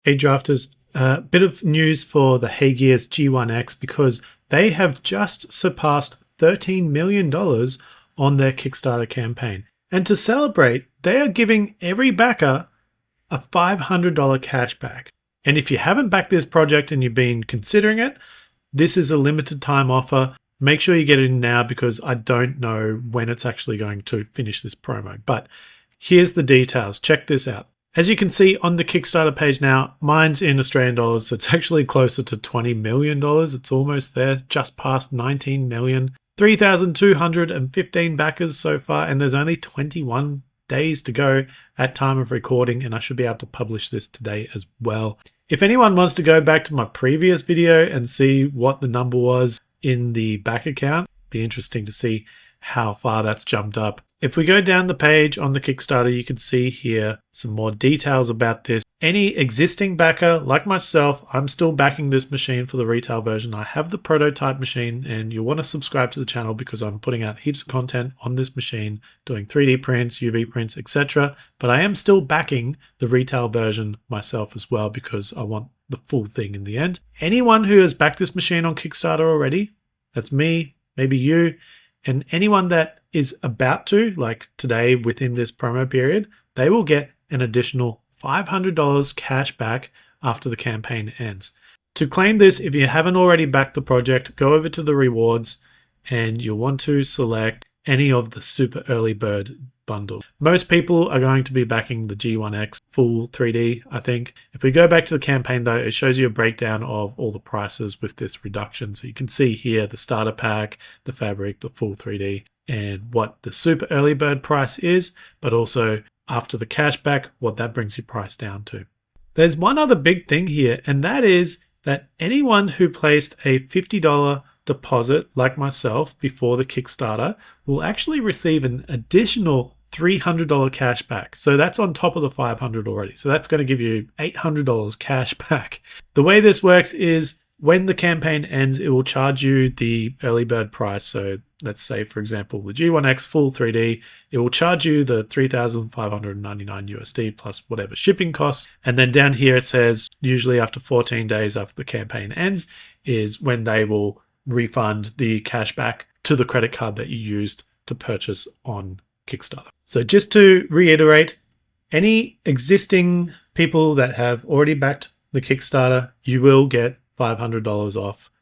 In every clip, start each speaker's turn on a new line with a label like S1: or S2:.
S1: Hey drafters, a bit of news for the HeyGears G1X because they have just surpassed $13 million on their Kickstarter campaign. And to celebrate, they are giving every backer a $500 cashback. And if you haven't backed this project and you've been considering it, this is a limited time offer. Make sure you get it in now because I don't know when it's actually going to finish this promo. But here's the details. Check this out. As you can see on the Kickstarter page now, mine's in Australian dollars, so it's actually closer to $20 million. It's almost there, just past 19 million. 3,215 backers so far, and there's only 21 days to go at time of recording, and I should be able to publish this today as well. If anyone wants to go back to my previous video and see what the number was in the back account, be interesting to see how far that's jumped up. If we go down the page on the Kickstarter, you can see here some more details about this. Any existing backer like myself, I'm still backing this machine for the retail version. I have the prototype machine, and you'll want to subscribe to the channel because I'm putting out heaps of content on this machine, doing 3D prints, UV prints, etc. But I am still backing the retail version myself as well because I want the full thing in the end. Anyone who has backed this machine on Kickstarter already, that's me, maybe you, and anyone that is about to, like today within this promo period, they will get an additional $500 cash back after the campaign ends. To claim this, if you haven't already backed the project, go over to the rewards and you'll want to select any of the super early bird bundle. Most people are going to be backing the G1X full 3D, I think. If we go back to the campaign though, it shows you a breakdown of all the prices with this reduction. So you can see here the starter pack, the fabric, the full 3D, and what the super early bird price is, but also after the cashback, what that brings your price down to. There's one other big thing here, and that is that anyone who placed a $50 deposit like myself before the Kickstarter will actually receive an additional $300 cash back. So that's on top of the $500 already. So that's going to give you $800 cash back. The way this works is when the campaign ends, it will charge you the early bird price. So let's say, for example, the G1X full 3D, it will charge you the $3,599 USD plus whatever shipping costs. And then down here it says usually after 14 days after the campaign ends is when they will refund the cash back to the credit card that you used to purchase on Kickstarter. So just to reiterate, any existing people that have already backed the Kickstarter, you will get $500 off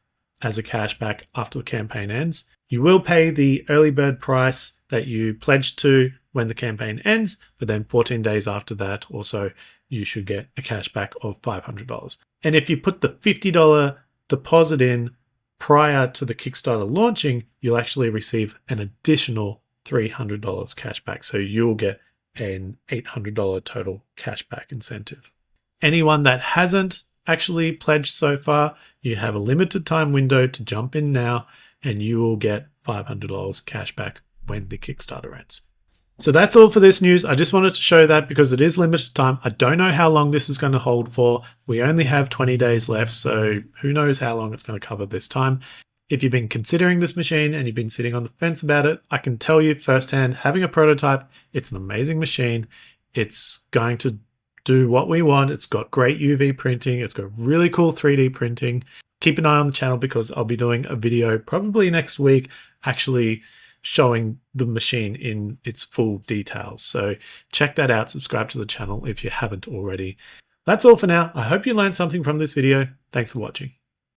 S1: as a cashback after the campaign ends. You will pay the early bird price that you pledged to when the campaign ends, but then 14 days after that, also you should get a cashback of $500. And if you put the $50 deposit in prior to the Kickstarter launching, you'll actually receive an additional $300 cashback. So you'll get an $800 total cashback incentive. Anyone that hasn't actually pledged so far, you have a limited time window to jump in now and you will get $500 cashback when the Kickstarter ends. So that's all for this news. I just wanted to show that because it is limited time. I don't know how long this is going to hold for. We only have 20 days left, so who knows how long it's going to cover this time. If you've been considering this machine and you've been sitting on the fence about it, I can tell you firsthand, having a prototype, it's an amazing machine. It's going to do what we want. It's got great UV printing. It's got really cool 3D printing. Keep an eye on the channel because I'll be doing a video probably next week actually showing the machine in its full details. So check that out. Subscribe to the channel if you haven't already. That's all for now. I hope you learned something from this video. Thanks for watching.